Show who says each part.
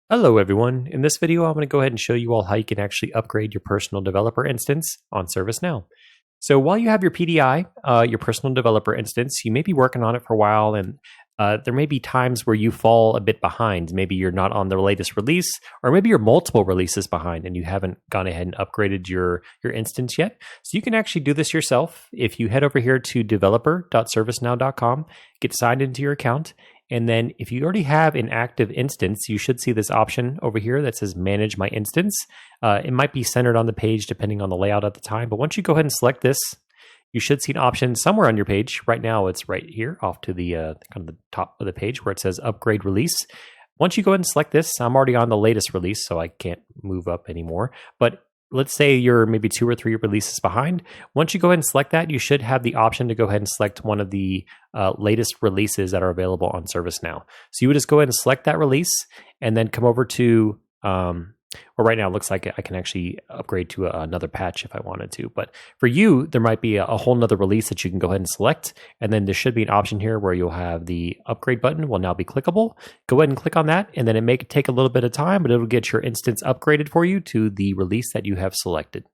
Speaker 1: Hello everyone. In this video, I'm going to go ahead and show you all how you can actually upgrade your personal developer instance on ServiceNow. So while you have your PDI, your personal developer instance, you may be working on it for a while and there may be times where you fall a bit behind. Maybe you're not on the latest release, or maybe you're multiple releases behind and you haven't gone ahead and upgraded your instance yet. So you can actually do this yourself. If you head over here to developer.servicenow.com, get signed into your account, and then if you already have an active instance, you should see this option over here that says Manage My Instance. It might be centered on the page depending on the layout at the time, but once you go ahead and select this, you should see an option somewhere on your page. Right now, it's right here off to the kind of the top of the page where it says Upgrade Release. Once you go ahead and select this, I'm already on the latest release, so I can't move up anymore. But let's say you're maybe 2 or 3 releases behind. Once you go ahead and select that, you should have the option to go ahead and select one of the latest releases that are available on ServiceNow. So you would just go ahead and select that release and then come over to, well, right now it looks like I can actually upgrade to another patch if I wanted to. But for you, there might be a whole nother release that you can go ahead and select. And then there should be an option here where you'll have the upgrade button will now be clickable. Go ahead and click on that. And then it may take a little bit of time, but it'll get your instance upgraded for you to the release that you have selected.